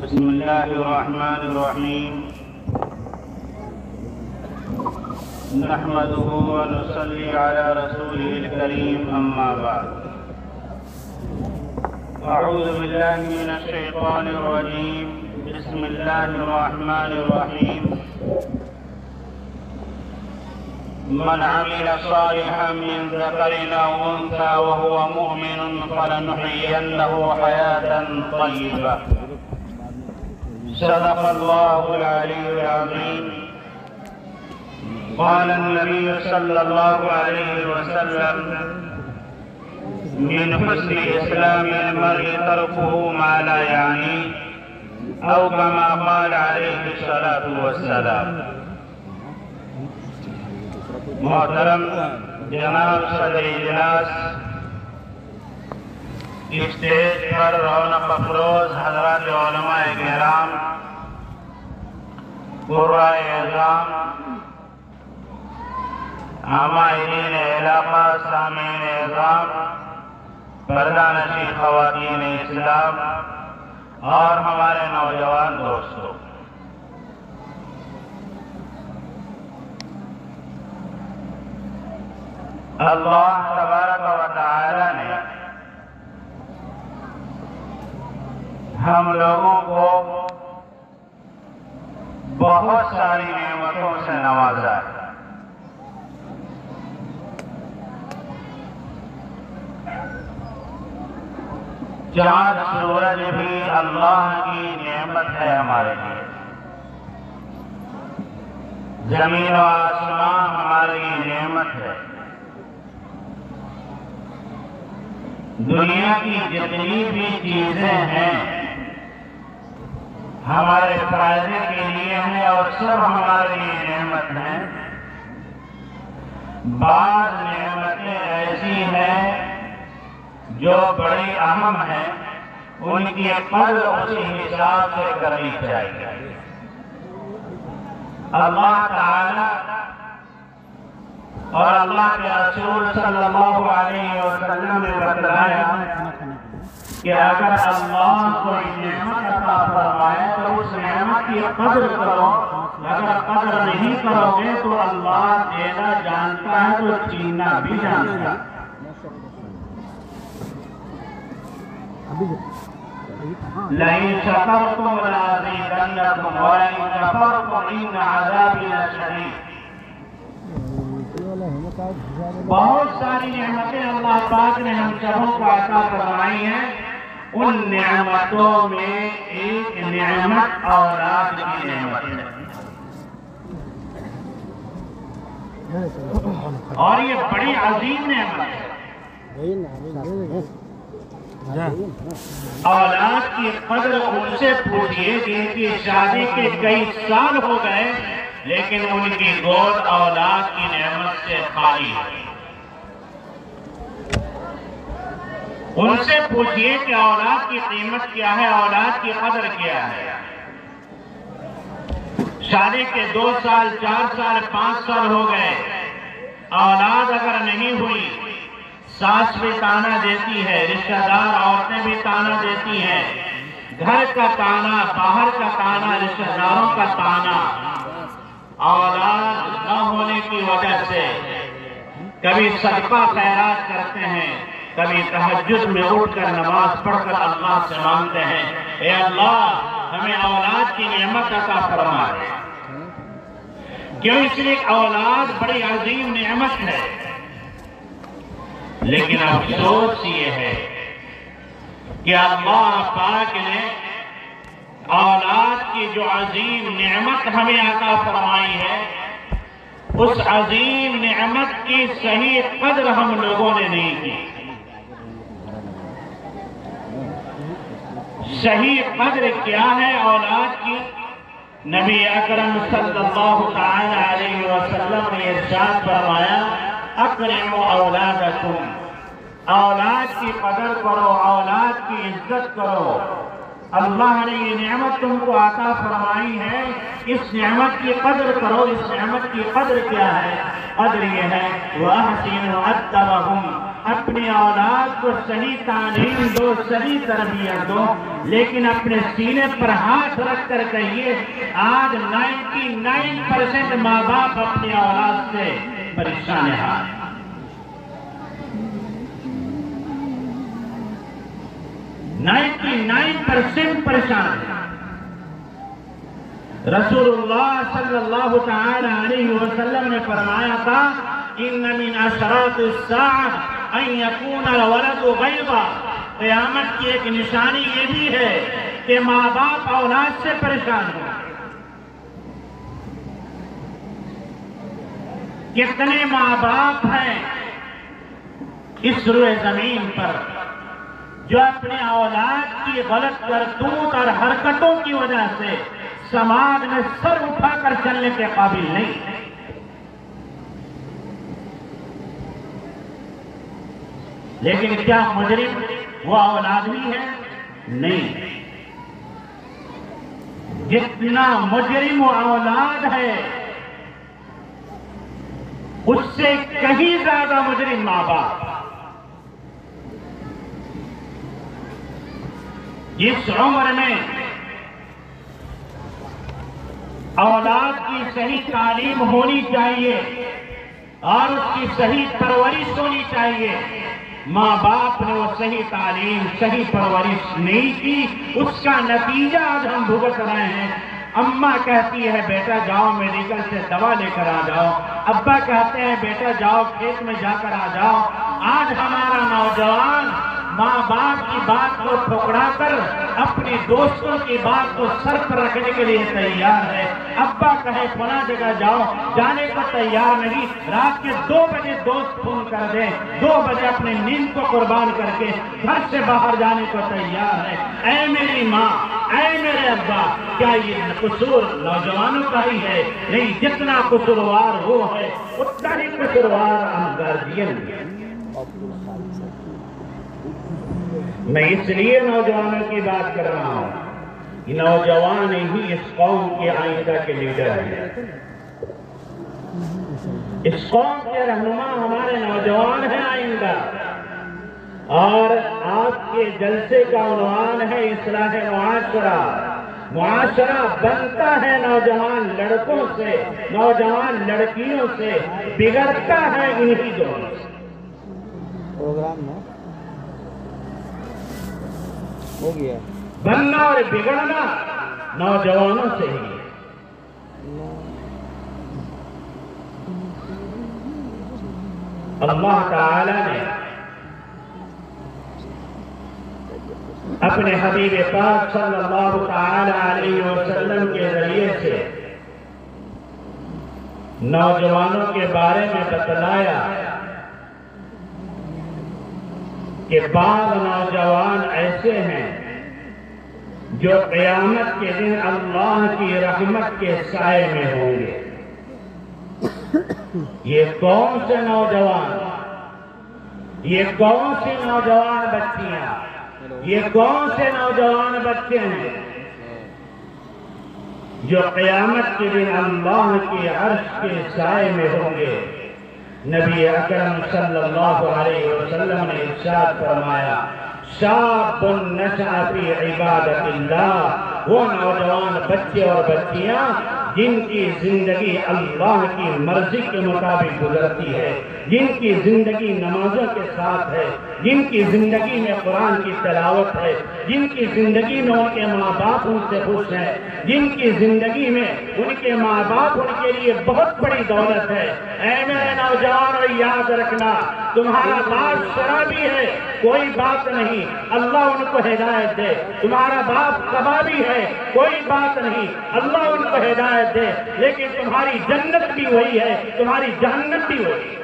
بسم الله الرحمن الرحيم نحمده ونصلي على رسوله الكريم أما بعد أعوذ بالله من الشيطان الرجيم بسم الله الرحمن الرحيم من عمل صالحا من ذكر أو أنثى وهو مؤمن فلنحيينه حياة طيبة صدق الله العلي العظيم. قال النبي صلى الله عليه وسلم من حسن إسلام المرء تركه ما لا يعنيه أو كما قال عليه الصلاة والسلام. محترم جناب صدر اجلاس، اسٹیج پر رونق افروز حضرات علماء کرام، قرائے اعظام، عاملین علاقہ، سامعین اعظام، پردہ نشین خواتین اسلام اور ہمارے نوجوان دوستوں، اللہ تبارک و تعالی نے ہم لوگوں کو بہت ساری نعمتوں سے نوازا ہے۔ چاند سورج بھی اللہ کی نعمت ہے ہمارے لیے، زمین و آسمان ہمارے لیے نعمت ہے، دنیا کی جتنی بھی چیزیں ہیں ہمارے فائدے کے لیے ہیں اور سب ہمارے لیے نعمت ہیں۔ بعض نعمتیں ایسی ہیں جو بڑی اہم ہیں، ان کی قدر اسی حساب سے کرنی چاہیے۔ اللہ تعالی اور اللہ کے رسول صلی اللہ علیہ وسلم نے بتلایا کہ اگر اللہ کوئی نعمت عطا فرمائے تو اس نعمت کی قدر کرو، اگر قدر نہیں کرو گے تو اللہ دینا جانتا ہے تو چیننا بھی جانتا ہے۔ لئن شکرتم لأزیدنکم ولئن کفرتم ان عذابی لشدید۔ بہت ساری نعمتیں اللہ پاک نے ہم سبوں کو عطا فرمائی ہیں، ان نعمتوں میں ایک نعمت اولاد کی نعمت ہے، اور یہ بڑی عظیم نعمت ہے۔ اولاد کی قدر ان سے پوچھئے جن کی شادی کے کئی سال ہو گئے لیکن ان کی گود اولاد کی نعمت سے خالی ہے۔ ان سے پوچھئے کہ اولاد کی قیمت کیا ہے، اولاد کی قدر کیا ہے۔ شادی کے 2 سال، 4 سال، 5 سال ہو گئے، اولاد اگر نہیں ہوئی، ساس بھی تانا دیتی ہے، رشتہ دار عورتیں بھی تانا دیتی ہیں، گھر کا تانا، باہر کا تانا، رشتہ داروں کا تانا، اولاد نہ ہونے کی وجہ سے کبھی صدقہ خیرات کرتے ہیں، کبھی تہجد میں اٹھ کر نماز پڑھ کر اللہ سے مانگتے ہیں اے اللہ ہمیں اولاد کی نعمت عطا فرما دے۔ کیوں؟ اس لیے اولاد بڑی عظیم نعمت ہے، لیکن افسوس یہ ہے کہ اللہ پاک نے اولاد کی جو عظیم نعمت ہمیں عطا فرمائی ہے، اس عظیم نعمت کی صحیح قدر ہم لوگوں نے نہیں کی۔ صحیح قدر کیا ہے اولاد کی؟ نبی اکرم صلی اللہ تعالی علیہ وسلم نے ارشاد فرمایا اکرموا اولادکم، اولاد کی قدر کرو، اولاد کی عزت کرو۔ اللہ نے یہ نعمت تم کو عطا فرمائی ہے، اس نعمت کی قدر کرو۔ اس نعمت کی قدر کیا ہے؟ قدر یہ ہے وَأَحْسِنُوا أَدَّبَهُمْ، اپنی اولاد کو صحیح تعلیم دو، صحیح تربیت دو، لیکن اپنے سینے پر ہاتھ رکھ کر کہیے آج 99% ماں باپ اپنی اولاد سے پریشان ہیں۔ 99% پریشان ہیں۔ رسول اللہ صلی اللہ تعالی علیہ وسلم نے فرمایا تھا ان من اشراط الساعة ان يكون الولد غیبا، قیامت کی ایک نشانی یہ بھی ہے کہ ماں باپ اولاد سے پریشان ہوں۔ کتنے ماں باپ ہیں اس روئے زمین پر جو اپنے اولاد کی غلط کرتوت اور حرکتوں کی وجہ سے سماج میں سر اٹھا کر چلنے کے قابل نہیں۔ لیکن کیا مجرم وہ اولاد بھی ہے؟ نہیں، جتنا مجرم وہ اولاد ہے اس سے کہیں زیادہ مجرم ماں باپ۔ جس عمر میں اولاد کی صحیح تعلیم ہونی چاہیے اور اس کی صحیح پرورش ہونی چاہیے، ماں باپ نے وہ صحیح تعلیم، صحیح پرورش نہیں کی، اس کا نتیجہ آج ہم بھگت رہے ہیں۔ اماں کہتی ہے بیٹا جاؤ میڈیکل سے دوا لے کر آ جاؤ، ابا کہتے ہیں بیٹا جاؤ کھیت میں جا کر آ جاؤ۔ آج ہمارا نوجوان ماں باپ کی بات کو ٹھکرا کر اپنے دوستوں کی بات کو سر پر رکھنے کے لیے تیار ہے۔ ابا کہے فلاں جگہ جاؤ، جانے کو تیار نہیں۔ رات کے 2 بجے دوست فون کر دیں، 2 بجے اپنے نیند کو قربان کر کے گھر سے باہر جانے کو تیار ہے۔ اے میری ماں، اے میرے ابا، کیا یہ قصور نوجوانوں کا ہی ہے؟ نہیں، جتنا قصوروار وہ ہے اتنا ہی قصوروار ہم گارجین ہیں۔ میں اس لیے نوجوانوں کی بات کر رہا ہوں کہ نوجوان ہی اس قوم کے آئندہ کے لیڈر ہیں۔ اس قوم کے رہنما ہمارے نوجوان ہیں آئندہ، اور آپ کے جلسے کا عنوان ہے اصلاح معاشرہ۔ معاشرہ بنتا ہے نوجوان لڑکوں سے، نوجوان لڑکیوں سے، بگڑتا ہے انہی دونوں سے۔ پروگرام میں ہو گیا، بننا اور بگڑنا نوجوانوں سے ہی ہے۔ اللہ تعالی نے اپنے حبیب پاک صلی اللہ تعالی علیہ وسلم کے ذریعے سے نوجوانوں کے بارے میں بتلایا کہ بعض نوجوان ایسے ہیں جو قیامت کے دن اللہ کی رحمت کے سائے میں ہوں گے۔ یہ کون سے نوجوان، یہ کون سی نوجوان بچیاں، یہ کون سے نوجوان بچے ہیں جو قیامت کے دن اللہ کے عرش کے سائے میں ہوں گے؟ نبی اکرم صلی اللہ علیہ وسلم نے ارشاد فرمایا شاب نشأ فی عبادت اللہ، وہ نوجوان بچے اور بچیاں جن کی زندگی اللہ کی مرضی کے مطابق گزرتی ہے، جن کی زندگی نمازوں کے ساتھ ہے، جن کی زندگی میں قرآن کی تلاوت ہے، جن کی زندگی میں ان کے ماں باپ ان سے خوش ہیں، جن کی زندگی میں ان کے ماں باپ ان کے لیے بہت بڑی دولت ہے۔ اے میرے نوجوانوں، یاد رکھنا، تمہارا باپ شرابی ہے کوئی بات نہیں، اللہ ان کو ہدایت دے۔ تمہارا باپ کبابی ہے کوئی بات نہیں، اللہ ان کو ہدایت دے، لیکن تمہاری جنت بھی وہی ہے، تمہاری جہنم بھی وہی ہے۔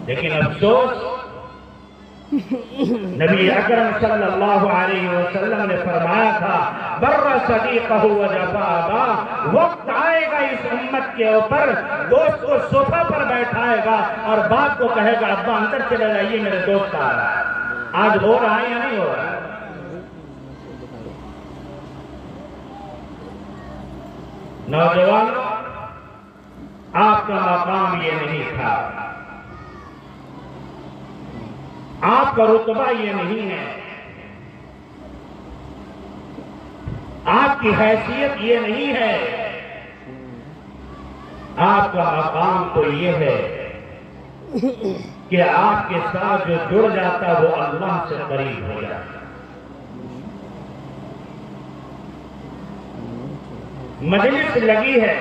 لیکن افسوس، نبی اکرم صلی اللہ علیہ وسلم نے فرمایا تھا بر صدیقہ و جفا اباہ، وقت آئے گا اس امت کے اوپر دوست کو صوفہ پر بیٹھائے گا اور باپ کو کہے گا ابا اندر چلے جائیے میرے دوست آ رہا ہے۔ آج ہو رہا ہے یا نہیں ہو رہا ہے؟ نوجوان آپ کا مقام یہ نہیں تھا، آپ کا رتبہ یہ نہیں ہے، آپ کی حیثیت یہ نہیں ہے، آپ کا مقام تو یہ ہے کہ آپ کے ساتھ جو جڑ جاتا وہ اللہ سے قریب ہو جاتا۔ مجلس لگی ہے،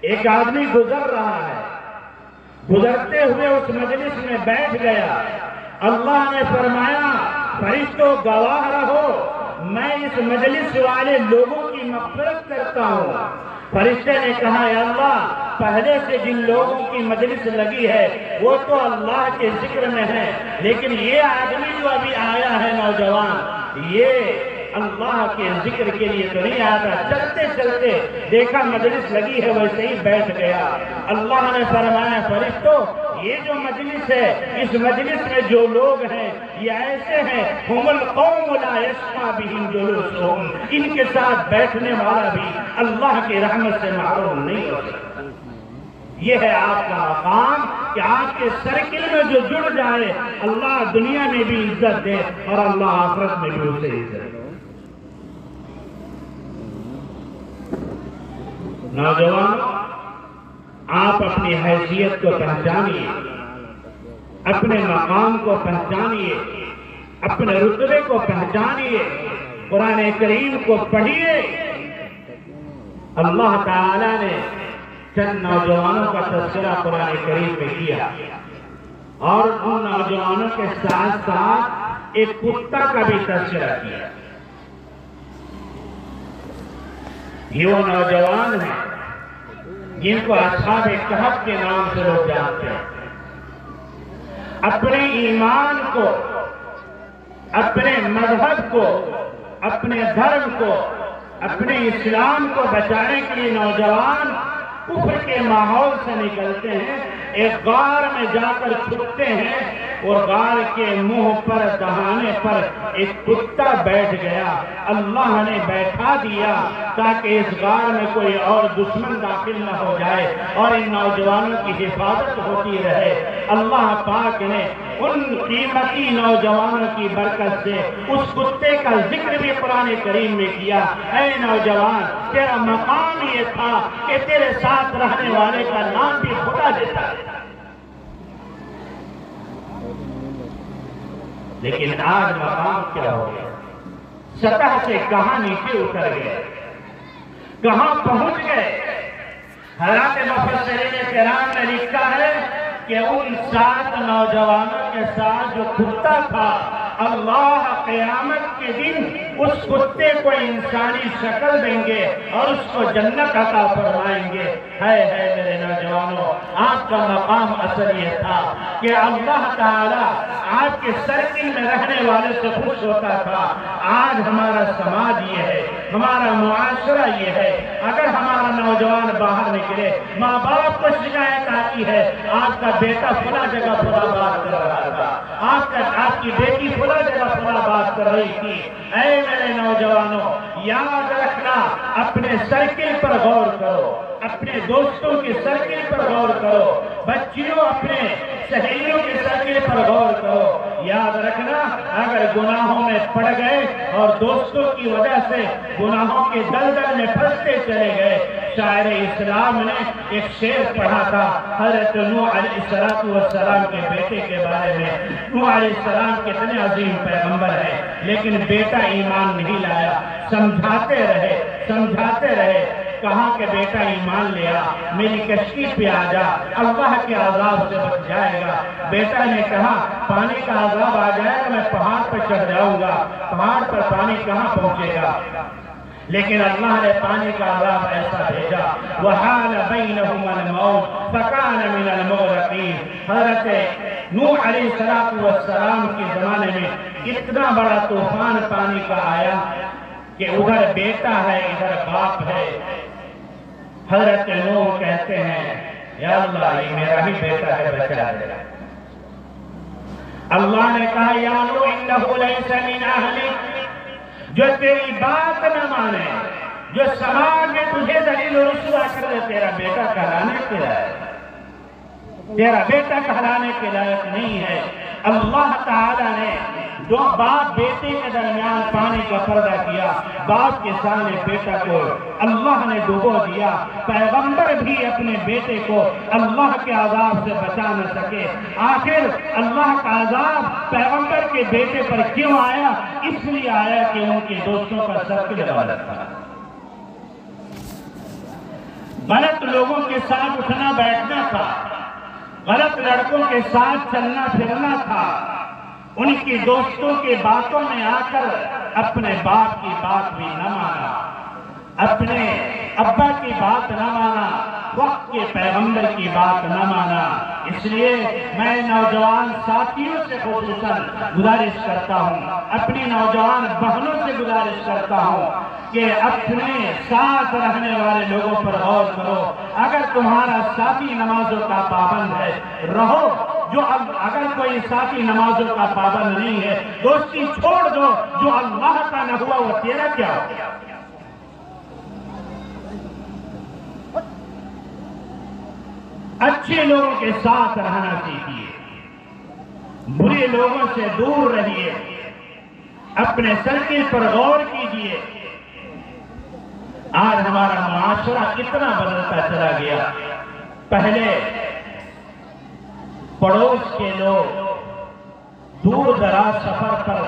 ایک آدمی گزر رہا ہے، گزرتے ہوئے اس مجلس میں بیٹھ گیا، اللہ نے فرمایا فرشتوں گواہ رہو میں اس مجلس والے لوگوں کی مغفرت کرتا ہوں۔ فرشتے نے کہا یا اللہ پہلے سے جن لوگوں کی مجلس لگی ہے وہ تو اللہ کے ذکر میں ہے، لیکن یہ آدمی جو ابھی آیا ہے نوجوان، یہ اللہ کے ذکر کے لیے تو نہیں آتا۔ چلتے چلتے دیکھا مجلس لگی ہے ویسے ہی بیٹھ گیا۔ اللہ نے فرمایا فرشتوں یہ جو مجلس ہے اس مجلس میں جو لوگ ہیں یہ ایسے ہیں ہم القوم لا یشقی بہم جلوسہم، ان کے ساتھ بیٹھنے والا بھی اللہ کی رحمت سے محروم نہیں ہو سکتا۔ یہ ہے آپ کا مقام کہ آپ کے سرکل میں جو جڑ جائے اللہ دنیا میں بھی عزت دے اور اللہ آخرت میں بھی اسے عزت دے۔ نوجوان آپ اپنی حیثیت کو پہچانیے، اپنے مقام کو پہچانیے، اپنے رتبے کو پہچانیے، قرآن کریم کو پڑھیے۔ اللہ تعالیٰ نے چند نوجوانوں کا تذکرہ قرآن کریم میں کیا اور ان نوجوانوں کے ساتھ ساتھ ایک کتا کا بھی تذکرہ کیا۔ یہ وہ نوجوان ہیں جن کو اصحاب کہف کے نام سے لوگ جانتے ہیں۔ اپنے ایمان کو، اپنے مذہب کو، اپنے دھرم کو، اپنے اسلام کو بچانے کے لیے نوجوان کفر کے ماحول سے نکلتے ہیں، ایک غار میں جا کر چھپتے ہیں اور غار کے منہ پر دہانے پر ایک کتا بیٹھ گیا۔ اللہ نے بیٹھا دیا تاکہ اس غار میں کوئی اور دشمن داخل نہ ہو جائے اور ان نوجوانوں کی حفاظت ہوتی رہے۔ اللہ پاک نے ان قیمتی نوجوانوں کی برکت سے اس کتے کا ذکر بھی قرآن کریم میں کیا۔ اے نوجوان تیرا مقام یہ تھا کہ تیرے ساتھ رہنے والے کا نام بھی خدا دیتا ہے، لیکن آج مقام کیا ہو گیا؟ سطح سے کہاں نیچے اتر گئے، کہاں پہنچ گئے؟ حضرات مفسرین کرام نے لکھا ہے کہ ان 7 نوجوانوں کے ساتھ جو کتا تھا اللہ قیامت کے دن اس کتے کو انسانی شکل دیں گے اور اس کو جنت عطا فرمائیں گے۔ ہے میرے نوجوانوں آپ کا مقام اصل یہ تھا کہ اللہ تعالیٰ آپ کے سرکل میں رہنے والے سے خوش ہوتا تھا۔ آج ہمارا سماج یہ ہے، ہمارا معاشرہ یہ ہے، اگر ہمارا نوجوان باہر نکلے ماں باپ کو شکایت آتی ہے آپ کا بیٹا فلاں جگہ فلاں بات کر رہا تھا، آپ کی بیٹی فلاں جگہ فلاں بات کر رہی تھی۔ اے میرے نوجوانوں یاد رکھنا اپنے سرکل پر غور کرو، اپنے دوستوں کے سرکل پر غور کرو، بچیوں اپنے سہیلیوں کے سرکل پر غور کرو۔ یاد رکھنا اگر گناہوں میں پڑ گئے اور دوستوں کی وجہ سے گناہوں کے دلدل میں پھنستے چلے گئے۔ شاعر اسلام نے ایک شعر پڑھا تھا حضرت نوح علیہ السلام کے بیٹے کے بارے میں۔ نوح علیہ السلام کتنے عظیم پیغمبر ہیں لیکن بیٹا ایمان نہیں لایا، سمجھاتے رہے، کہا کہ بیٹا ایمان لیا، میری کشتی پہ آ جا، اللہ کے عذاب سے بچ جائے گا۔ بیٹا نے کہا پانی کا عذاب آ جائے گا میں پہاڑ پر چڑھ جاؤں گا، پہاڑ پر پانی کہاں پہنچے گا؟ لیکن اللہ نے پانی کا عذاب ایسا بھیجا وَحَالَ بَيْنَهُمَا الْمَوْجُ فَكَانَ مِنَ الْمُغْرَقِينَ۔ حضرت نوح علیہ السلام کے زمانے میں اتنا بڑا طوفان پانی کا آیا کہ ادھر بیٹا ہے ادھر باپ ہے۔ حضرت نوح کہتے ہیں یا اللہ یہ میرا ہی بیٹا ہے بچا دے۔ اللہ نے کہا یا نوح انہ لیس من اہلک، جو تیری بات نہ مانے، جو سماج میں تجھے ذلیل و رسوا کر دے، تیرا بیٹا کہلانے کے لائق، تیرا بیٹا کہلانے کے لائق نہیں ہے۔ اللہ تعالیٰ نے دو باپ بیٹے کے درمیان پانی کا پردہ کیا، باپ کے سامنے بیٹا کو اللہ نے ڈبو دیا۔ پیغمبر بھی اپنے بیٹے کو اللہ کے عذاب سے بچا نہ سکے، آخر اللہ کا عذاب پیغمبر کے بیٹے پر کیوں آیا؟ اس لیے آیا کہ ان کے دوستوں کا سرکل غلط تھا، غلط لوگوں کے ساتھ اٹھنا بیٹھنا تھا، غلط لڑکوں کے ساتھ چلنا پھرنا تھا، ان کی دوستوں کی باتوں میں آ کر اپنے باپ کی بات بھی نہ مانا، اپنے ابا کی بات نہ مانا، وقت کے پیغمبر کی بات نہ مانا۔ اس لیے میں نوجوان ساتھیوں سے خصوصاً گزارش کرتا ہوں، اپنی نوجوان بہنوں سے گزارش کرتا ہوں کہ اپنے ساتھ رہنے والے لوگوں پر غور کرو۔ اگر تمہارا ساتھی نمازوں کا پابند ہے رہو، اگر کوئی ساتھی نمازوں کا پابند نہیں ہے دوستی چھوڑ دو، جو اللہ کا نہ ہوا وہ تیرا کیا ہو گیا؟ اچھے لوگوں کے ساتھ رہنا سیکھیے، برے لوگوں سے دور رہیے، اپنے سرکل پر غور کیجیے۔ آج ہمارا معاشرہ کتنا بدلتا چلا گیا۔ پہلے پڑوس کے لوگ دور دراز سفر پر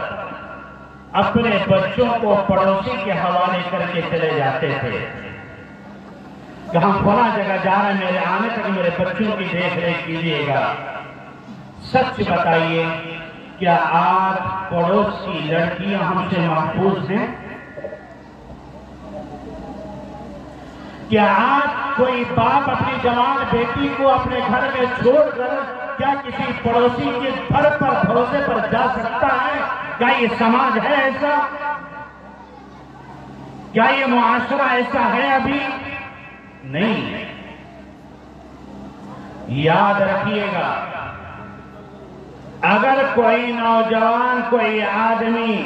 اپنے بچوں کو پڑوسی کے حوالے کر کے چلے جاتے تھے کہ ہم فلاں جگہ جا رہے ہیں، میرے آنے تک میرے بچوں کی دیکھ ریکھ کیجیے گا۔ سچ بتائیے، کیا آج پڑوس کی لڑکیاں ہم سے محفوظ ہیں؟ کیا آج کوئی باپ اپنی جوان بیٹی کو اپنے گھر میں چھوڑ کر کیا کسی پڑوسی کے گھر پر بھروسے پر جا سکتا ہے؟ کیا یہ سماج ہے ایسا؟ کیا یہ معاشرہ ایسا ہے ابھی؟ نہیں۔ یاد رکھیے گا، اگر کوئی نوجوان، کوئی آدمی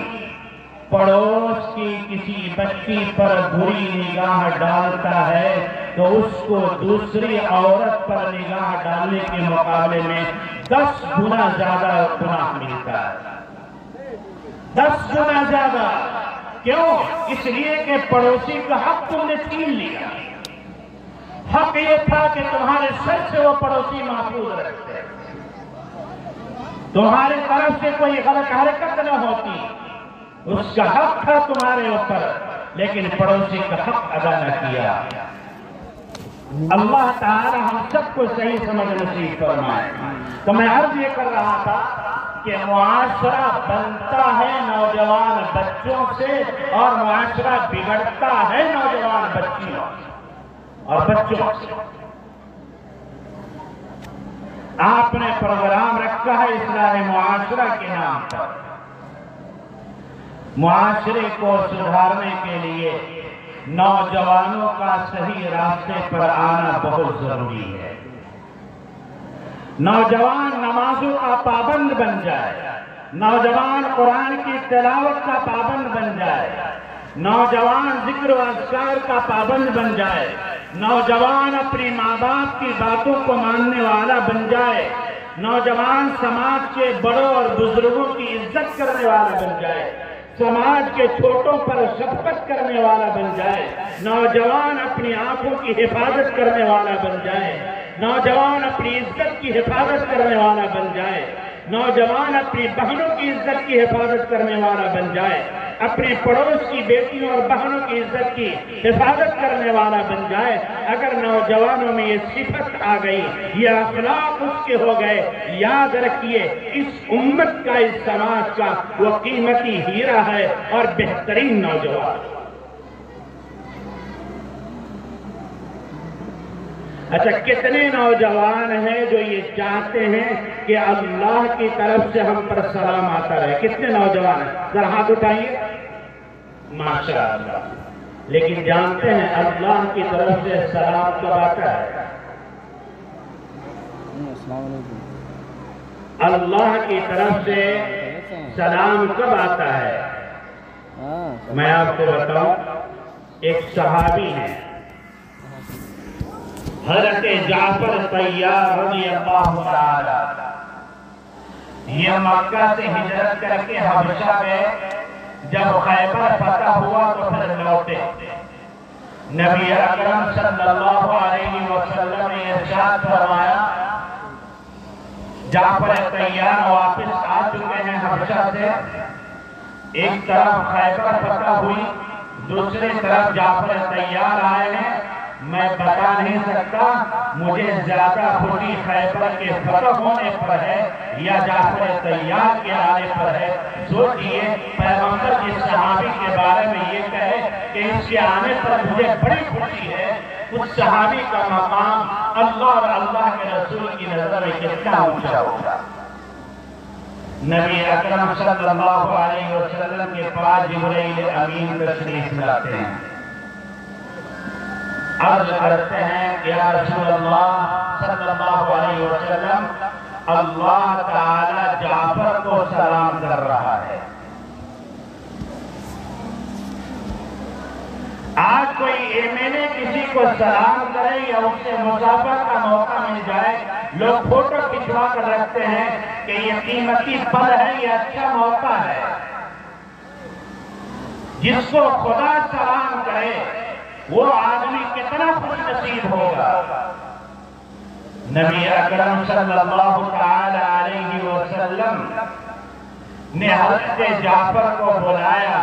پڑوس کی کسی بچی پر بری نگاہ ڈالتا ہے تو اس کو دوسری عورت پر نگاہ ڈالنے کے مقابلے میں 10 گنا زیادہ گناہ ملتا ہے، 10 گنا زیادہ۔ کیوں؟ اس لیے کہ پڑوسی کا حق تم نے چھین لیا۔ حق یہ تھا کہ تمہارے سر سے وہ پڑوسی محفوظ رکھتے، تمہاری طرف سے کوئی غلط حرکت نہ ہوتی، اس کا حق تھا تمہارے اوپر، لیکن پڑوسی کا حق ادا نہ کیا۔ اللہ تعالی ہم سب کو صحیح سمجھ نصیب فرمائے۔ تو میں عرض یہ کر رہا تھا کہ معاشرہ بنتا ہے نوجوان بچوں سے اور معاشرہ بگڑتا ہے نوجوان بچیوں اور بچوں سے۔ آپ نے پروگرام رکھا ہے اصلاح معاشرہ کے نام پر۔ معاشرے کو سدھارنے کے لیے نوجوانوں کا صحیح راستے پر آنا بہت ضروری ہے۔ نوجوان نمازوں کا پابند بن جائے، نوجوان قرآن کی تلاوت کا پابند بن جائے، نوجوان ذکر و اذکار کا پابند بن جائے، نوجوان اپنے ماں باپ کی باتوں کو ماننے والا بن جائے، نوجوان سماج کے بڑوں اور بزرگوں کی عزت کرنے والا بن جائے، سماج کے چھوٹوں پر شفقت کرنے والا بن جائے، نوجوان اپنی آنکھوں کی حفاظت کرنے والا بن جائے، نوجوان اپنی عزت کی حفاظت کرنے والا بن جائے، نوجوان اپنی بہنوں کی عزت کی حفاظت کرنے والا بن جائے، اپنے پڑوس کی بیٹیوں اور بہنوں کی عزت کی حفاظت کرنے والا بن جائے۔ اگر نوجوانوں میں یہ صفت آ گئی، یہ اخلاق اس کے ہو گئے، یاد رکھیے اس امت کا، اس سماج کا وہ قیمتی ہیرا ہے اور بہترین نوجوان۔ اچھا، کتنے نوجوان ہیں جو یہ چاہتے ہیں کہ اللہ کی طرف سے ہم پر سلام آتا رہے؟ کتنے نوجوان ہیں؟ ذرا ہاتھ اٹھائیے۔ ماشاءاللہ۔ لیکن جانتے ہیں اللہ کی طرف سے سلام کب آتا ہے؟ السلام علیکم۔ اللہ کی طرف سے سلام کب آتا ہے؟ میں آپ کو بتاؤں، ایک صحابی ہیں حضرت جعفر طیار رضی اللہ تعالی، یہ مکہ سے ہجرت کر کے حبشہ گئے، جب خیبر فتح ہوا تو پھر لوٹے۔ نبی اکرم صلی اللہ علیہ وسلم نے ارشاد فرمایا جعفر طیار واپس آ چکے ہیں حبشہ سے، ایک طرف خیبر فتح ہوئی، دوسری طرف جعفر طیار آئے ہیں، میں بتا نہیں سکتا مجھے زیادہ خوشی خیبر کے فتح ہونے پر ہے یا جعفر طیار کے آنے پر ہے۔ سوچئے پیغمبر جس صحابی کے بارے میں یہ کہے کہ اس کے آنے پر مجھے بڑی خوشی ہے، اس صحابی کا مقام اللہ اور اللہ کے رسول کی نظر میں کتنا اونچا ہوگا۔ نبی اکرم صلی اللہ علیہ وسلم کے پاس جبرائیل امین تشریف لاتے ہیں، عرض کرتے ہیں کہ یا رسول اللہ صلی اللہ علیہ وسلم، اللہ تعالی جعفر کو سلام کر رہا ہے۔ آج کوئی MLA کسی کو سلام کرے یا اس سے مسافر کا موقع مل جائے، لوگ فوٹو کھنچوا کر رکھتے ہیں کہ یہ قیمتی پل ہے، یہ اچھا موقع ہے۔ جس کو خدا سلام کرے وہ آدمی کتنا خوش نصیب ہوگا۔ نبی اکرم صلی اللہ تعالی علیہ وسلم نے حضرت جعفر کو بلایا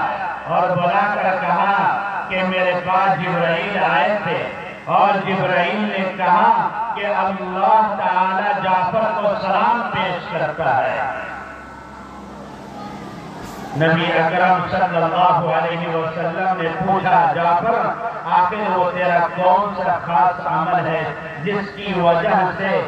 اور بلا کر کہا کہ میرے پاس جبرائیل آئے تھے اور جبرائیل نے کہا کہ اللہ تعالی جعفر کو سلام پیش کرتا ہے۔ نبی اکرم صلی اللہ علیہ وسلم نے پوچھا جعفر آخر وہ تیرا کون سا خاص عمل ہے جس کی وجہ سے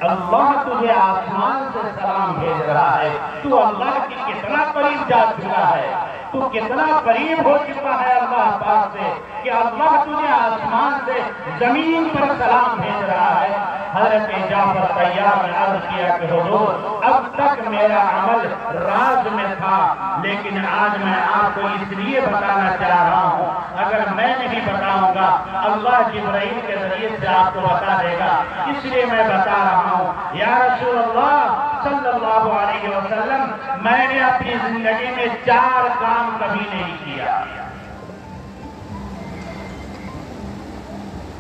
اللہ تجھے آسمان سے سلام بھیج رہا ہے؟ تو اللہ کی کتنا قریب جا چکا ہے، تو کتنا قریب ہو چکا ہے اللہ پاک سے کہ اللہ تجھے آسمان سے زمین پر سلام بھیج رہا ہے۔ حضرت جعفر طیار نے عرض کیا کہ حضور اب تک میرا عمل راز میں تھا، لیکن آج میں آپ کو اس لیے بتانا چاہ رہا ہوں، اگر میں نہیں بتاؤں گا اللہ جبرائیل کے ذریعے سے آپ کو بتا دے گا، اس لیے میں بتا رہا ہوں۔ یا رسول اللہ صلی اللہ علیہ وسلم، میں نے اپنی زندگی میں 4 کام کبھی نہیں کیا۔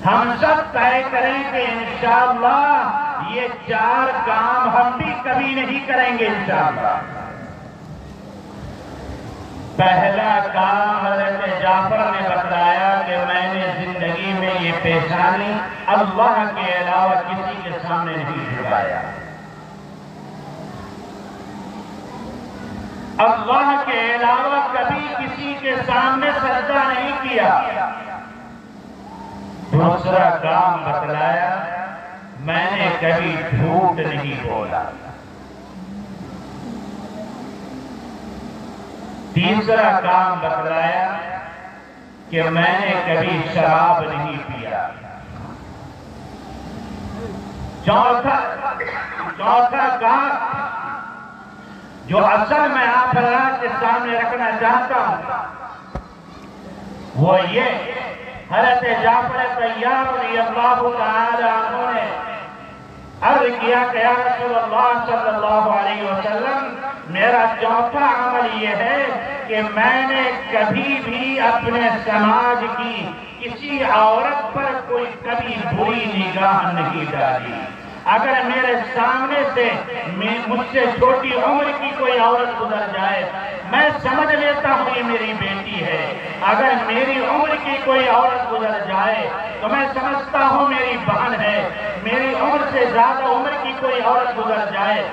ہم سب طے کریں کہ انشاءاللہ یہ 4 کام ہم بھی کبھی نہیں کریں گے انشاءاللہ۔ پہلا کام حضرت جعفر نے بتایا کہ میں نے زندگی میں یہ پیشانی اللہ کے علاوہ کسی کے سامنے نہیں جھکایا، اللہ کے علاوہ کبھی کسی کے سامنے سجدہ نہیں کیا۔ دوسرا کام بتلایا میں نے کبھی جھوٹ نہیں بولا۔ تیسرا کام بتلایا کہ میں نے کبھی شراب نہیں پیا۔ چوتھا کام جو اصل میں آپ اللہ کے سامنے رکھنا چاہتا ہوں وہ یہ، حضرت جعفر طیار رضی اللہ تعالی عنہ نے عرض کیا کہ یا رسول اللہ صلی اللہ علیہ وسلم، میرا چوتھا عمل یہ ہے کہ میں نے کبھی بھی اپنے سماج کی کسی عورت پر کوئی کبھی بری نگاہ نہیں ڈالی۔ اگر میرے سامنے سے مجھ سے چھوٹی عمر کی کوئی عورت گزر جائے، میں سمجھ لیتا ہوں یہ میری بیٹی ہے۔ اگر میری عمر کی کوئی عورت گزر جائے تو میں سمجھتا ہوں میری بہن ہے۔ میری عمر سے زیادہ عمر کی کوئی عورت گزر جائے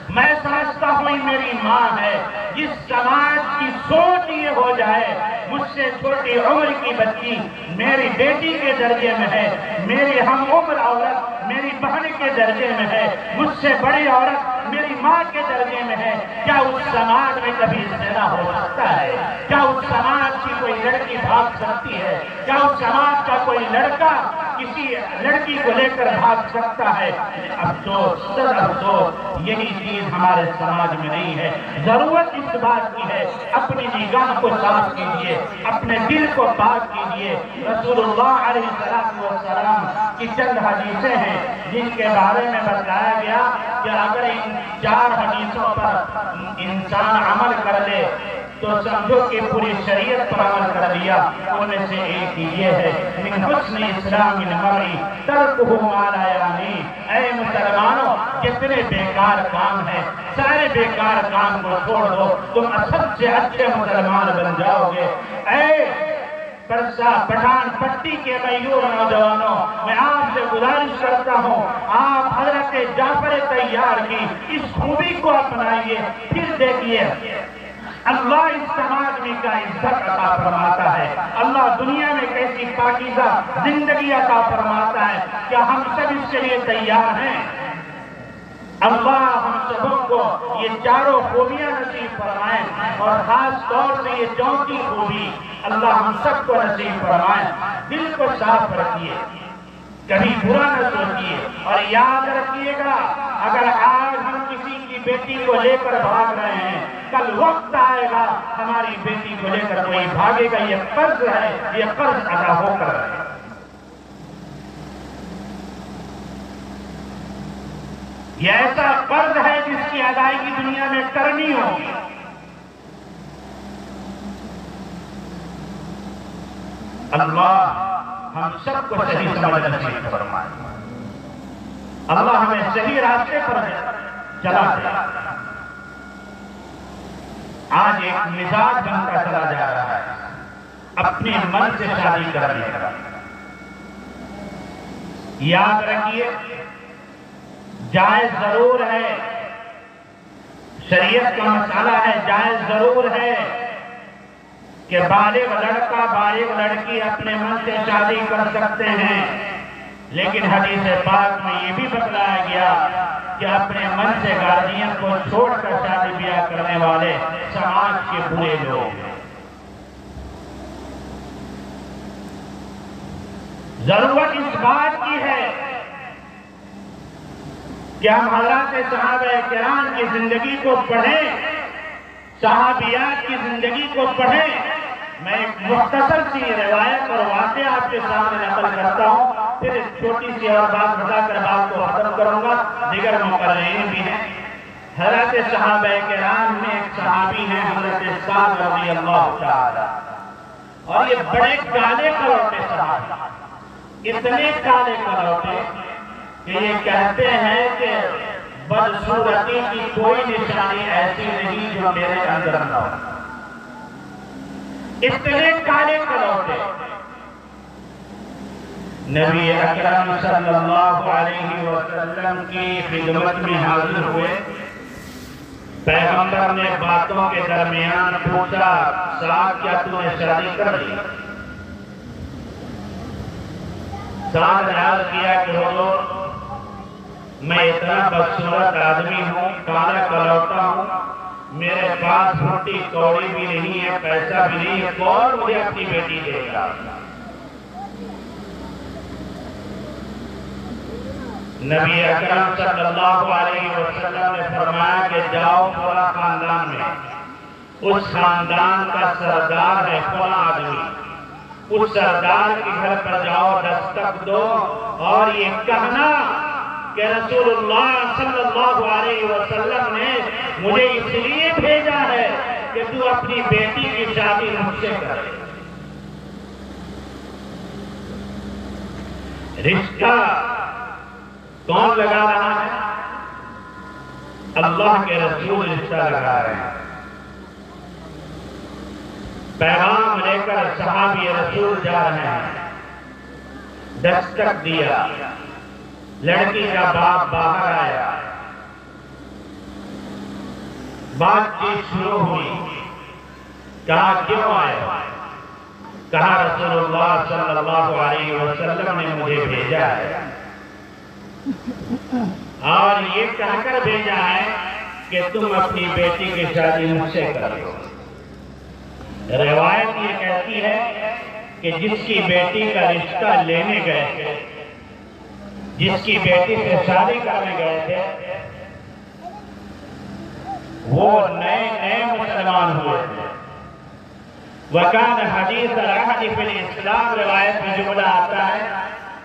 میں سمجھتا ہوں یہ میری ماں ہے۔ جس سماج کی سوچ یہ ہو جائے مجھ سے چھوٹی عمر کی بچی میری بیٹی کے درجے میں ہے، میری ہم عمر عورت میری بہن کے درجے میں ہے، مجھ سے بڑی عورت میری ماں کے درجے میں ہے، کیا اس سماج میں کبھی زنا ہو سکتا ہے؟ کیا اس سماج کی کوئی لڑکی بھاگ سکتی ہے؟ کیا اس سماج کا کوئی لڑکا کسی لڑکی کو لے کر بھاگ سکتا ہے. افسوس، صد افسوس، یہی چیز ہمارے سماج میں نہیں ہے. ضرورت اس بات کی ہے اپنی نگاہ کو صاف کیجیے، اپنے دل کو پاک کیجیے. رسول اللہ علیہ السلام کی چند حدیثیں ہیں جن کے بارے میں بتایا گیا کہ اگر ان 4 حدیثوں پر انسان عمل کر لے تو سمجھو کہ پوری شریعت پر عمل کر لیا. ان میں سے ایک یہ ہے من حسن اسلام المرء ترکہ ما لا یعنی. اے مسلمانوں، کتنے بیکار کام ہیں، سارے بیکار کام کو چھوڑ دو، تم سب سے اچھے مسلمان بن جاؤ گے. اے پٹھان پٹی کے غیور نوجوانوں، میں آپ سے گزارش کرتا ہوں، آپ حضرت جعفر طیار کی اس خوبی کو اپنائیے. پھر دیکھیے اللہ اس سماج میں کا عزت عطا فرماتا ہے. اللہ دنیا میں کیسی پاکیزہ زندگی عطا فرماتا ہے. کیا ہم سب اس کے لیے تیار ہیں؟ اللہ ہم سبوں کو یہ 4 خوبیاں نصیب فرمائیں، اور خاص طور سے یہ 4تھی خوبی اللہ ہم سب کو نصیب فرمائیں. دل کو صاف رکھیے، کبھی برا نہ سوچیے، اور یاد رکھیے گا اگر آج ہم کسی کی بیٹی کو لے کر بھاگ رہے ہیں، کل وقت آئے گا ہماری بیٹی کو لے کر کوئی بھاگے گا. یہ قرض ہے، یہ قرض ادا ہو کر رہے. یہ ایسا قرض ہے جس کی ادائیگی دنیا میں کرنی ہوگی. اللہ ہم سب کو صحیح سمجھ نصیب فرمائے. اللہ ہمیں صحیح راستے پر چلا دے. آج ایک مزاج بنتا چلا جا رہا ہے اپنے من سے شادی کرنے کا. یاد رکھیے جائز ضرور ہے، شریعت کا مسئلہ ہے، جائز ضرور ہے کہ بالغ لڑکا بالغ لڑکی اپنے من سے شادی کر سکتے ہیں، لیکن حدیث پاک میں یہ بھی بتلایا گیا کہ اپنے من سے گارجین کو چھوڑ کر شادی بیاہ کرنے والے سماج کے برے لوگ. ضرورت اس بات کی ہے کہ ہم حضرات صحابہ کرام کی زندگی کو پڑھیں، صحابیات کی زندگی کو پڑھیں. میں ایک مختصر سی روایت اور واقعہ آپ کے سامنے نقل کرتا ہوں، پھر ایک چھوٹی سی اور بات بتا کر بات کو ختم کروں گا. دیگر مقررین بھی ہیں. حضرات صحابہ کرام میں ایک صحابی ہیں حضرت سعد رضی اللہ تعالی، اور یہ بڑے کالے کلوٹے صحابی، اتنے کالے کلوٹے کہ یہ کہتے ہیں کہ بدصورتی کی کوئی نشانی ایسی نہیں جو میرے اندر نہ ہو. اتنے کالے کلوٹے. نبی اکرم صلی اللہ علیہ وسلم کی خدمت میں حاضر ہوئے. پیغمبر نے باتوں کے درمیان پوچھا، سعد کیا تو نے شادی کر لی؟ سعد نے عرض کیا کہ حضور میں اتنا بدصورت آدمی ہوں، کالا کلوٹا ہوں، میرے پاس روٹی کوڑی بھی نہیں ہے، پیسہ بھی نہیں ہے، کون مجھے اپنی بیٹی دے گا؟ نبی اکرم صلی اللہ علیہ وسلم نے فرمایا کہ جاؤ فلاں خاندان میں، اس خاندان کا سردار ہے فلاں آدمی، اس سردار کے گھر پر جاؤ، دستک دو اور یہ کہنا کہ رسول اللہ صلی اللہ علیہ وسلم نے مجھے اس لیے بھیجا ہے کہ تو اپنی بیٹی کی شادی مجھ سے کرے. رشتہ کون لگا رہا ہے؟ اللہ کے رسول رشتہ لگا رہے ہیں. پیغام لے کر صحابی رسول جا رہے ہیں. دستک دیا، لڑکی کا باپ باہر آیا، بات چیت شروع ہوئی. کہا کیوں آئے؟ کہا رسول اللہ صلی اللہ علیہ وسلم نے مجھے بھیجا ہے اور یہ کہہ کر بھیجا ہے کہ تم اپنی بیٹی کی شادی مجھ سے کرو. روایت یہ کہتی ہے کہ جس کی بیٹی کا رشتہ لینے گئے تھے، جس کی بیٹی سے شادی کرنے گئے تھے، وہ نئے مسلمان ہوئے تھے۔ وَكَانَ حَدِيثَ الْعَهْدِ فِي الْإِسْلَامِ روایت میں جملہ آتا ہے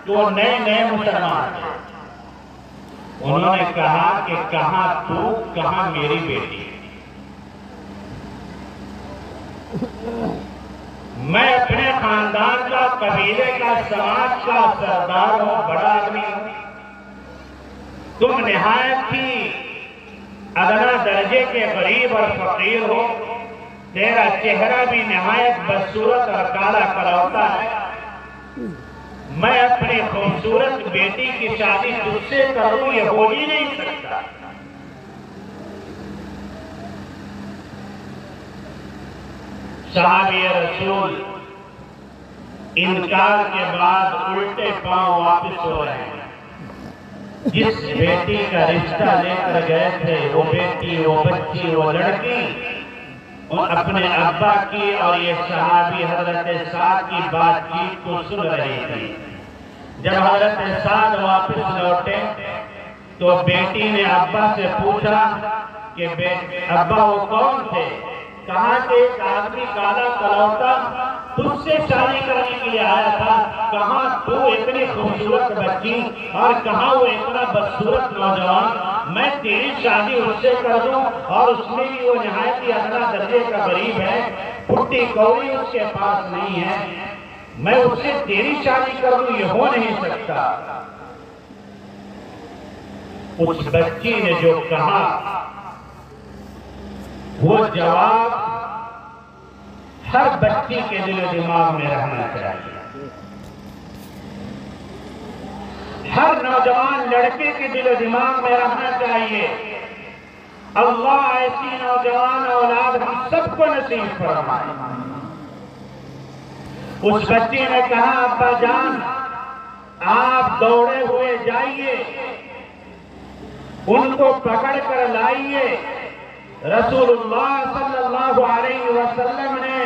کہ وہ نئے مسلمان تھے۔ انہوں نے کہا کہ کہاں تو، کہاں میری بیٹی؟ میں اپنے خاندان کا، قبیلے کا، سماج کا سردار ہوں، بڑا آدمی ہوں، تم نہایت ہی ادنا درجے کے غریب اور فقیر ہو، تیرا چہرہ بھی نہایت بدصورت اور کالا کلوتا ہے، میں اپنی خوبصورت بیٹی کی شادی تجھ سے کروں، یہ ہو ہی نہیں سکتا۔ صحابی رسول انکار کے بعد الٹے پاؤں واپس ہو رہے ہیں۔ جس بیٹی کا رشتہ لے کر گئے تھے، وہ بیٹی، وہ بچی، وہ لڑکی اور اپنے ابا کی اور یہ صحابی حضرت سعد کی بات چیت کو سن رہی تھی۔ جب حضرت سعد واپس لوٹے تو بیٹی نے ابا سے پوچھا کہ ابا وہ کون تھے؟ کہا کہ ایک آدمی کالا کلوتا تجھ سے شادی کرنے کے لیے آیا تھا، کہاں تو اتنی خوبصورت بچی اور کہاں وہ اتنا بدصورت نوجوان، میں تیری شادی اس سے کر دوں، اور اس میں بھی وہ نہایت ہی ادنا درجے کا غریب ہے، پھٹی کوڑی اس کے پاس نہیں ہے، میں اس سے تیری شادی کر دوں، یہ ہو نہیں سکتا۔ اس بچی نے جو کہا وہ جواب ہر بچی کے دل و دماغ میں رہنا چاہیے، ہر نوجوان لڑکے کے دل و دماغ میں رہنا چاہیے۔ اللہ ایسی نوجوان اولاد ہم سب کو نصیب فرمائے۔ اس بچی نے کہا ابا جان آپ دوڑے ہوئے جائیے، ان کو پکڑ کر لائیے، رسول اللہ صلی اللہ علیہ وسلم نے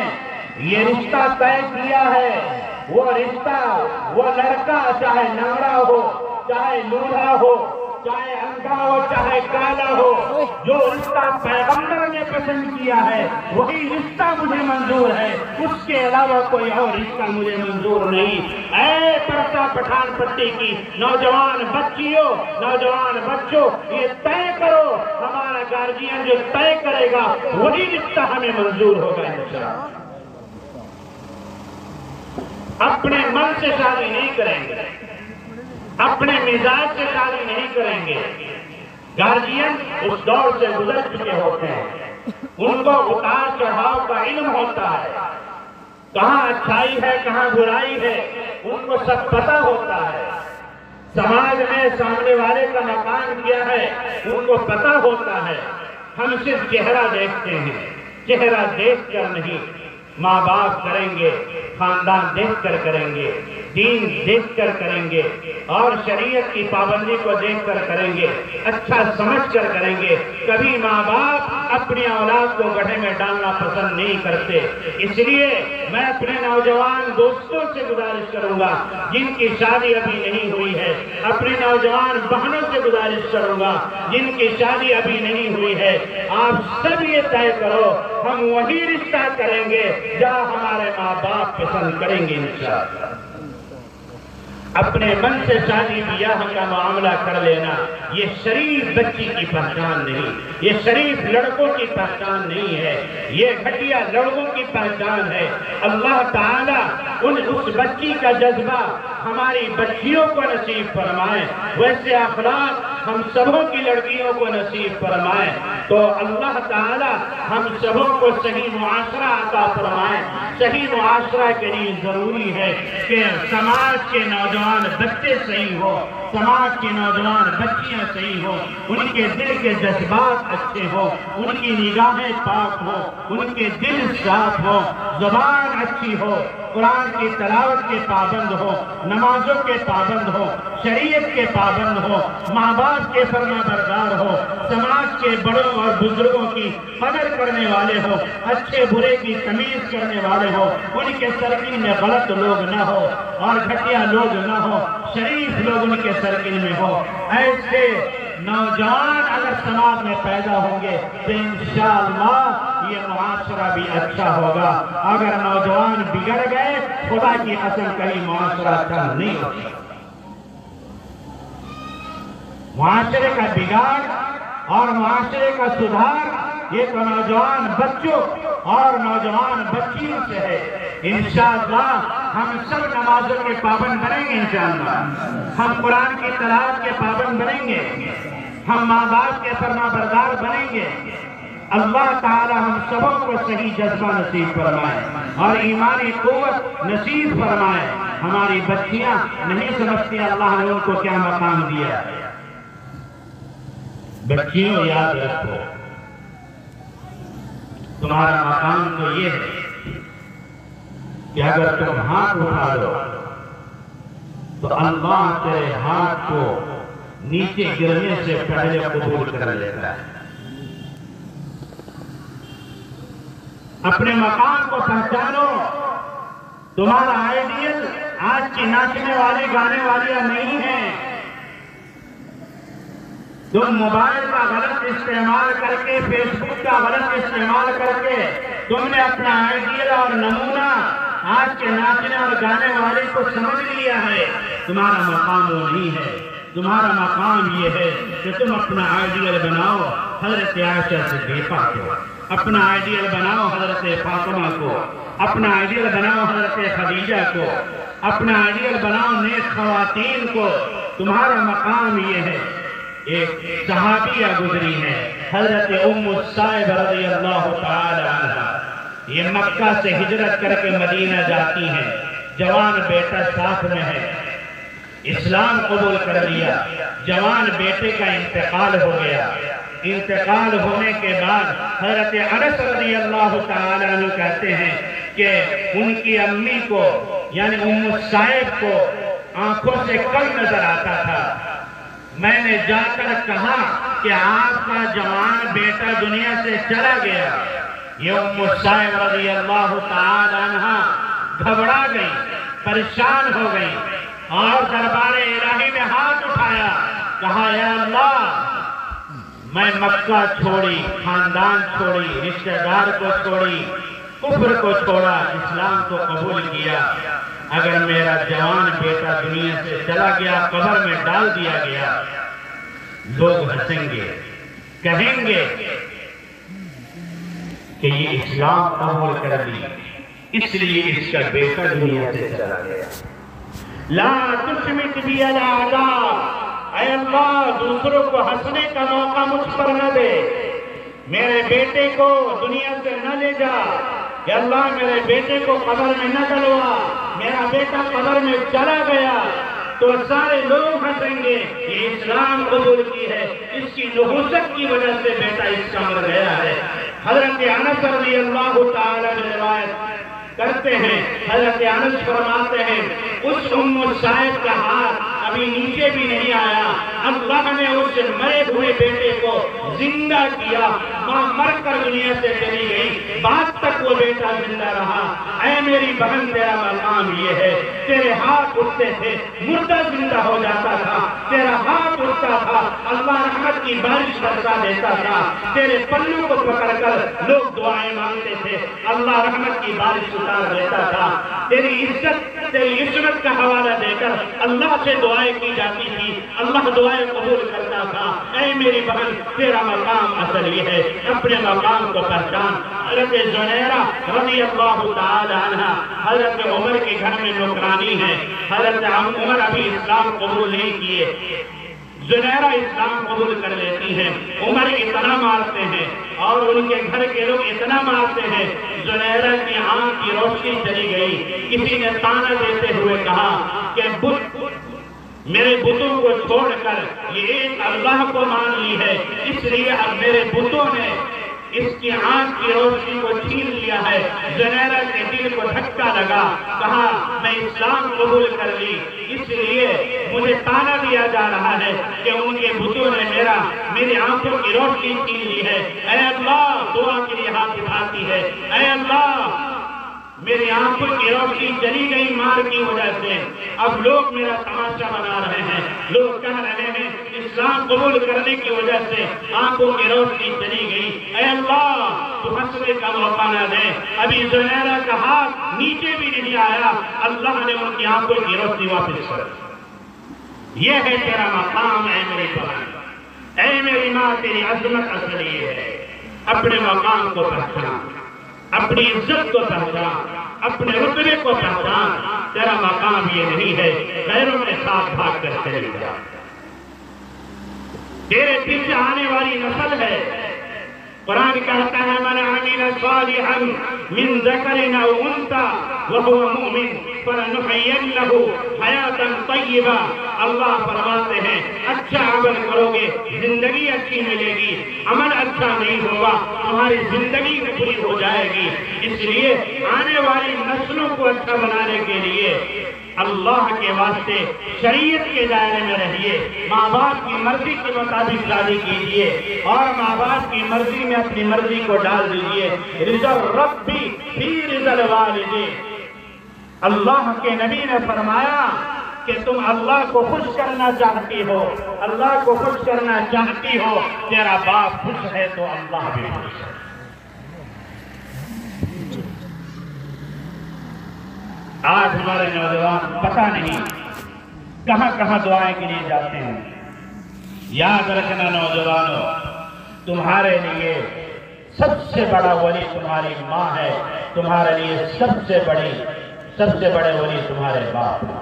یہ رشتہ طے کیا ہے، وہ رشتہ، وہ لڑکا چاہے لنگڑا ہو، چاہے لولا ہو، چاہے اندھا ہو، چاہے کالا ہو، جو رشتہ پیغمبر نے پسند کیا ہے وہی رشتہ مجھے منظور ہے، اس کے علاوہ کوئی اور رشتہ مجھے منظور نہیں۔ اے پرسا پٹھان پٹی کی نوجوان بچیوں، نوجوان بچوں، یہ طے کرو، ہمارا گارجین جو طے کرے گا وہی رشتہ ہمیں منظور ہوگا انشاءاللہ۔ اپنے من سے شادی نہیں کریں گے، اپنے مزاج سے شادی نہیں کریں گے۔ گارجین اس دور سے گزر چکے ہوتے ہیں، ان کو اتار چڑھاؤ کا علم ہوتا ہے، کہاں اچھائی ہے کہاں برائی ہے ان کو سب پتہ ہوتا ہے، سماج میں سامنے والے کا مقام کیا ہے ان کو پتہ ہوتا ہے۔ ہم صرف چہرہ دیکھتے ہیں، چہرہ دیکھ کر نہیں، ماں باپ کریں گے، خاندان دیکھ کر کریں گے، دین دیکھ کر کریں گے، اور شریعت کی پابندی کو دیکھ کر کریں گے، اچھا سمجھ کر کریں گے۔ کبھی ماں باپ اپنی اولاد کو گڑھے میں ڈالنا پسند نہیں کرتے، اس لیے میں اپنے نوجوان دوستوں سے گزارش کروں گا جن کی شادی ابھی نہیں ہوئی ہے، اپنے نوجوان بہنوں سے گزارش کروں گا جن کی شادی ابھی نہیں ہوئی ہے، آپ سب یہ طے کرو ہم وہی رشتہ کریں گے جہاں ہمارے ماں باپ پسند کریں گے انشاءاللہ۔ اپنے من سے شادی بیاہ کا معاملہ کر لینا یہ شریف بچی کی پہچان نہیں، یہ شریف لڑکوں کی پہچان نہیں ہے، یہ گھٹیا لڑکوں کی پہچان ہے۔ اللہ تعالیٰ اس بچی کا جذبہ ہماری بچیوں کو نصیب فرمائے، ویسے اخلاق ہم سبوں کی لڑکیوں کو نصیب فرمائے، تو اللہ تعالیٰ ہم سبوں کو صحیح معاشرہ عطا فرمائے۔ صحیح معاشرہ کے لیے ضروری ہے کہ سماج کے نوجوان بچے صحیح ہو، سماج کی نوجوان بچیاں صحیح ہو، ان کے دل کے جذبات اچھے ہو، ان کی نگاہیں پاک ہو، ان کے دل صاف ہو، زبان اچھی ہو، قرآن کی تلاوت کے پابند ہو، نمازوں کے پابند ہو، شریعت کے پابند ہو، ماں باپ کے فرما بردار ہو، سماج کے بڑوں اور بزرگوں کی قدر کرنے والے ہو، اچھے برے کی تمیز کرنے والے ہو، ان کے سرکل میں غلط لوگ نہ ہو اور گھٹیا لوگ نہ ہو، شریف لوگ ان کے سرکل میں ہو۔ ایسے نوجوان اگر سماج میں پیدا ہوں گے تو انشاءاللہ یہ معاشرہ بھی اچھا ہوگا۔ اگر نوجوان بگڑ گئے خدا کی قسم کہیں معاشرہ اچھا نہیں ہوگا۔ معاشرے کا بگاڑ اور معاشرے کا سدھار یہ تو نوجوان بچوں اور نوجوان بچیوں سے ہے۔ انشاءاللہ ہم سب نمازوں کے پابند بنیں گے، انشاءاللہ ہم قرآن کی تلاوت کے پابند بنیں گے، ہم ماں باپ کے فرما بردار بنیں گے۔ اللہ تعالی ہم سبوں کو صحیح جذبہ نصیب فرمائے اور ایمانی قوت نصیب فرمائے۔ ہماری بچیاں نہیں سمجھتی اللہ نے ان کو کیا مقام دیا۔ بچیوں یاد رکھو تمہارا مقام تو یہ ہے کہ اگر تم ہاتھ اٹھا دو تو اللہ تیرے ہاتھ کو نیچے گرنے سے پہلے قبول کر لیتا ہے۔ اپنے مقام کو پہچانو۔ تمہارا آئیڈیل آج کی ناچنے والی گانے والیاں نہیں ہیں۔ تم موبائل کا غلط استعمال کر کے، فیس بک کا غلط استعمال کر کے تم نے اپنا آئیڈیل اور نمونہ آج کے ناچنے اور گانے والے کو سمجھ لیا ہے۔ تمہارا مقام وہ نہیں ہے۔ تمہارا مقام یہ ہے کہ تم اپنا آئیڈیل بناؤ حضرت عائشہ صدیقہ کو، اپنا آئیڈیل بناؤ حضرت فاطمہ کو، اپنا آئیڈیل بناؤ حضرت خدیجہ کو، اپنا آئیڈیل بناؤ نیک خواتین کو۔ تمہارا مقام یہ ہے۔ ایک صحابیہ گزری ہے حضرت ام الصائب رضی اللہ تعالی عنہ، یہ مکہ سے ہجرت کر کے مدینہ جاتی ہیں، جوان بیٹا ساتھ میں ہے، اسلام قبول کر لیا، جوان بیٹے کا انتقال ہو گیا۔ انتقال ہونے کے بعد حضرت انس رضی اللہ تعالی عنہ کہتے ہیں کہ ان کی امی کو یعنی ام الصائب کو آنکھوں سے کم نظر آتا تھا۔ میں نے جا کر کہا کہ آپ کا جوان بیٹا دنیا سے چلا گیا۔ یہ ام الصائب رضی اللہ تعالی عنہ گھبرا گئی، پریشان ہو گئی اور دربار الہی میں ہاتھ اٹھایا، کہا یا اللہ میں مکہ چھوڑی، خاندان چھوڑی، رشتہ دار کو چھوڑی، کفر کو چھوڑا، اسلام کو قبول کیا۔ اگر میرا جوان بیٹا دنیا سے چلا گیا، قبر میں ڈال دیا گیا، لوگ ہنسیں گے، کہیں گے کہ یہ اسلام قبول کر لی، اس لیے اس کا بیٹا دنیا سے چلا گیا۔ لا تشمت بی الاعداء، اے اللہ دوسروں کو ہنسنے کا موقع مجھ پر نہ دے، میرے بیٹے کو دنیا سے نہ لے جا، یا اللہ میرے بیٹے کو قبر میں نہ ڈلوا، میرا بیٹا قبر میں چلا گیا تو سارے لوگ ہنسیں گے یہ اسلام قبول کی ہے، اس کی نحوست کی وجہ سے بیٹا اس کا مر گیا ہے۔ حضرت انس رضی اللہ تعالی عنہ روایت کرتے ہیں، حضرت انس فرماتے ہیں اس ام الصائب کا ہاتھ ابھی نیچے بھی نہیں آیا، اللہ نے اس مرے ہوئے بیٹے کو زندہ کیا، ماں مر کر دنیا سے چلی گئی، بعد تک وہ بیٹا زندہ رہا۔ اے میری بہن تیرا مقام یہ ہے، تیرے ہاتھ اٹھتے تھے مردہ زندہ ہو جاتا تھا، تیرا ہاتھ اٹھتا تھا اللہ رحمت کی بارش برسا دیتا تھا، تیرے پلوں کو پکڑ کر لوگ دعائیں مانگتے تھے، اللہ رحمت کی بارش اتار دیتا تھا، تیری عزت تیری عصمت کا حوالہ دے کر اللہ سے دعائیں کی جاتی تھی، اللہ دعائیں قبول کرتا تھا۔ اے میری بہن تیرا مقام اصل یہ ہے، اپنے مقام کو پہچان۔ حضرت زنیرہ رضی اللہ تعالی عنہ حضرت عمر کے گھر میں نوکرانی ہے، حضرت عمر ابھی اسلام قبول نہیں کیے، زنیرہ اسلام قبول کر لیتی ہیں، عمر اتنا مارتے ہیں اور ان کے گھر کے لوگ اتنا مارتے ہیں، زنیرہ کی آنکھ کی روشنی چلی گئی۔ کسی نے تانا دیتے ہوئے کہا کہ میرے بتوں کو چھوڑ کر یہ ایک اللہ کو مان لی ہے، اس لیے اب میرے بتوں نے اس کی آنکھ کی روشنی کو چھین لیا ہے، زنیرہ کے دل کو دھکا لگا، کہا میں اسلام قبول کر لی، اس لیے مجھے تانا دیا جا رہا ہے کہ ان کے بتوں نے میری آنکھوں کی روشنی چھین لی ہے۔ اے اللہ، دعا کے لیے ہاتھ اٹھاتی ہے، اے اللہ میری آنکھوں کی روشنی چلی گئی مار کی وجہ سے، اب لوگ میرا تماشا بنا رہے ہیں، لوگ کہہ رہے ہیں اسلام قبول کرنے کی وجہ سے آنکھوں کی روشنی چلی گئی، اے اللہ تو ہنسنے کا موقع نہ دے۔ ابھی زنیرہ کا ہاتھ نیچے بھی نہیں آیا، اللہ نے ان کی آنکھوں کی روشنی واپس کر دی۔ یہ ہے تیرا مقام اے میری بہن، اے میری ماں، تیری عظمت اصل یہ ہے، اپنے مقام کو پہچان، اپنی عزت کو پہچان، اپنے رتبے کو پہچان۔ تیرا مقام یہ نہیں ہے غیروں کے ساتھ بھاگ کر چلے جا، تیرے پیچھے آنے والی نسل ہے۔ قرآن کہتا ہے من عمل صالحا من ذکر او انثى وهو مؤمن فلنحيينه حیاتا طیبہ۔ اللہ فرماتے ہیں اچھا عمل کرو گے زندگی اچھی ملے گی، عمل اچھا نہیں ہوگا تمہاری زندگی بری ہو جائے گی۔ اس لیے آنے والی نسلوں کو اچھا بنانے کے لیے اللہ کے واسطے شریعت کے دائرے میں رہیے، ماں باپ کی مرضی کے مطابق شادی کیجیے اور ماں باپ کی مرضی میں اپنی مرضی کو ڈال دیجیے۔ رضا الرب فی رضا الوالد۔ اللہ کے نبی نے فرمایا کہ تم اللہ کو خوش کرنا چاہتی ہو، اللہ کو خوش کرنا چاہتی ہو، تیرا باپ خوش ہے تو اللہ بھی خوش ہے۔ آج ہمارے نوجوان پتہ نہیں کہاں کہاں دعائیں کے لیے جاتے ہیں۔ یاد رکھنا نوجوانوں، تمہارے لیے سب سے بڑا ولی تمہاری ماں ہے، تمہارے لیے سب سے بڑے ولی تمہارے باپ ہیں۔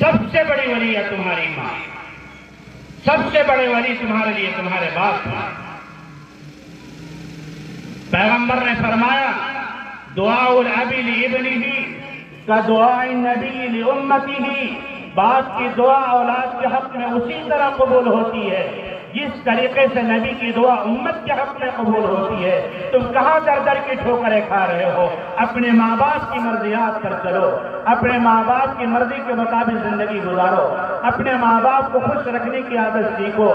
سب سے بڑی ولی ہے تمہاری ماں، سب سے بڑے ولی تمہارے لیے تمہارے باپ ہیں۔ پیغمبر نے فرمایا دعاء الاب لابنہ کا دعاء النبی لامتہ، باپ کی دعا اولاد کے حق میں اسی طرح قبول ہوتی ہے جس طریقے سے نبی کی دعا امت کے حق میں قبول ہوتی ہے۔ تم کہاں در در کی ٹھوکریں کھا رہے ہو؟ اپنے ماں باپ کی مرضیات پر چلو، اپنے ماں باپ کی مرضی کے مطابق زندگی گزارو، اپنے ماں باپ کو خوش رکھنے کی عادت سیکھو،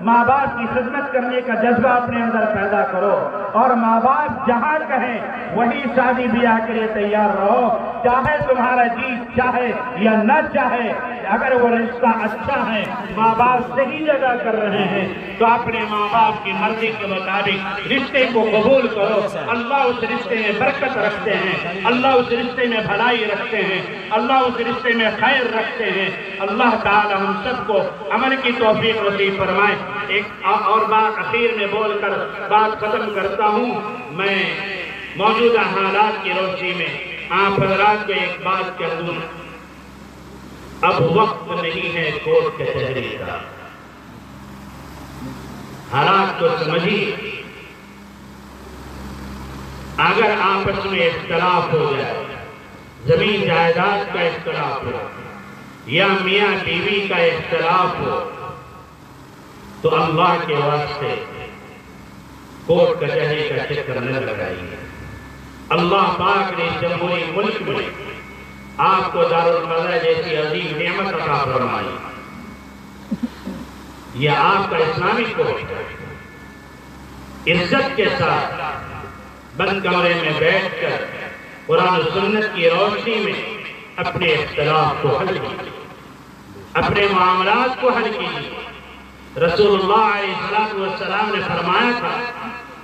ماں باپ کی خدمت کرنے کا جذبہ اپنے اندر پیدا کرو، اور ماں باپ جہاں کہیں وہی شادی بیاہ کے لیے تیار رہو، چاہے تمہارا جی چاہے یا نہ چاہے۔ اگر وہ رشتہ اچھا ہے، ماں باپ صحیح جگہ کر رہے ہیں تو اپنے ماں باپ کی مرضی کے مطابق رشتے کو قبول کرو۔ اللہ اس رشتے میں برکت رکھتے ہیں، اللہ اس رشتے میں بھلائی رکھتے ہیں، اللہ اس رشتے میں خیر رکھتے ہیں۔ اللہ تعالی ہم سب کو عمل کی توفیق نصیب فرمائے۔ ایک اور بات اخیر میں بول کر بات ختم کرتا ہوں۔ میں موجودہ حالات کی روشنی میں آپ حضرات کو ایک بات کہہ دوں، اب وقت نہیں ہے کورٹ کچہری کا۔ حالات کو سمجھیے، اگر آپس میں اختلاف ہو جائے، زمین جائیداد کا اختلاف ہو یا میاں بیوی کا اختلاف ہو، تو اللہ کے واسطے کورٹ کچہری کا چکر نہ لگائیے۔ اللہ پاک نے جمہوری ملک میں آپ کو دارالقضاء جیسی عظیم نعمت عطا فرمائی۔ یہ آپ کا اسلامی کورٹ ہے، عزت کے ساتھ بند کمرے میں بیٹھ کر قرآن و سنت کی روشنی میں اپنے اختلاف کو حل کیجیے، اپنے معاملات کو حل کیجیے۔ رسول اللہ علیہ السلام نے فرمایا تھا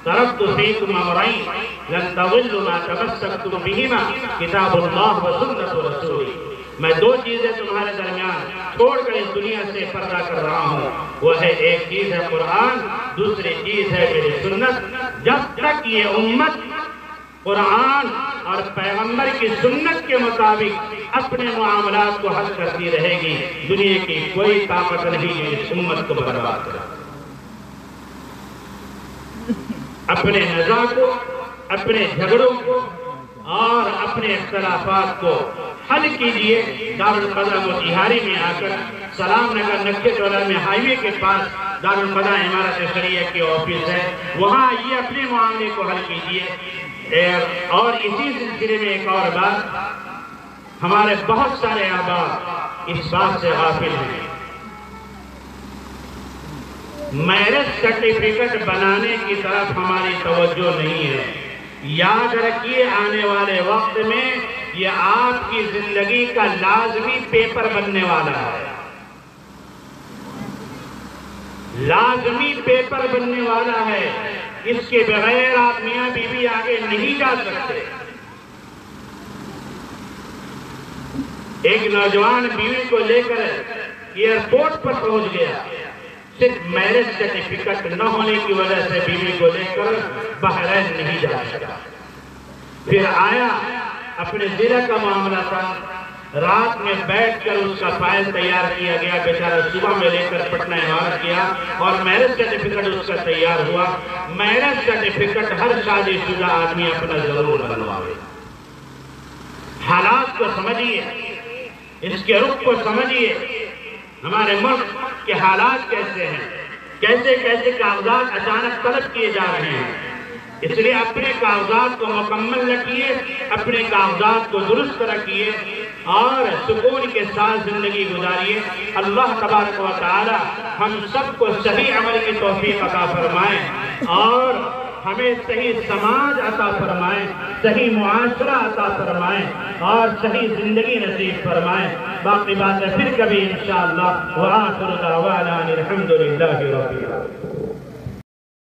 ترکت فیکم امرین لن تضلوا ما تمسکتم بہما کتاب اللہ و سنت رسولی۔ میں دو چیزیں تمہارے درمیان چھوڑ کر اس دنیا سے پردہ کر رہا ہوں، وہ ہے ایک چیز ہے قرآن، دوسری چیز ہے میری سنت۔ جب تک یہ امت قرآن اور پیغمبر کی سنت کے مطابق اپنے معاملات کو حل کرتی رہے گی، دنیا کی کوئی طاقت نہیں ہے اس امت کو برباد کرے۔ اپنے نزاع کو، اپنے جھگڑوں کو اور اپنے اختلافات کو حل کیجئے۔ دارالقضاء موتیہاری میں آ کر سلام نگر نکھے ٹولہ میں ہائی وے کے پاس دارالفضا امارت شریعہ کی آفس ہے، وہاں یہ اپنے معاملے کو حل کیجئے۔ اور اسی سلسلے میں ایک اور بات، ہمارے بہت سارے احباب اس بات سے غافل ہیں، میرج سرٹیفکیٹ بنانے کی طرف ہماری توجہ نہیں ہے۔ یاد رکھیے آنے والے وقت میں یہ آپ کی زندگی کا لازمی پیپر بننے والا ہے، لازمی پیپر بننے والا ہے۔ اس کے بغیر آپ میاں بیوی آگے نہیں جا سکتے۔ ایک نوجوان بیوی کو لے کر ایئرپورٹ پر پہنچ گیا، صرف میرج سرٹیفکیٹ نہ ہونے کی وجہ سے بیوی کو لے کر بحرین نہیں جا سکا۔ پھر آیا، اپنے ضلع کا معاملہ تھا، رات میں بیٹھ کر اس کا فائل تیار کیا گیا، بیچارہ صبح میں لے کر پٹنہ عمارت کیا اور میرج سرٹیفکیٹ اس کا تیار ہوا۔ میرج سرٹیفکیٹ ہر شادی شدہ آدمی اپنا ضرور بنواوے۔ حالات کو سمجھیے، اس کے رخ کو سمجھیے، ہمارے ملک کے حالات کیسے ہیں، کیسے کیسے کاغذات اچانک طلب کیے جا رہے ہیں۔ اس لیے اپنے کاغذات کو مکمل رکھیے، اپنے کاغذات کو درست رکھیے اور سکون کے ساتھ زندگی گزاریے۔ اللہ تبارک و تعالی ہم سب کو صحیح عمل کی توفیق عطا فرمائے اور ہمیں صحیح سماج عطا فرمائے، صحیح معاشرہ عطا فرمائے اور صحیح زندگی نصیب فرمائے۔ باقی باتیں پھر کبھی انشاءاللہ۔ وآخر دعوانا الحمدللہ رب العالمین۔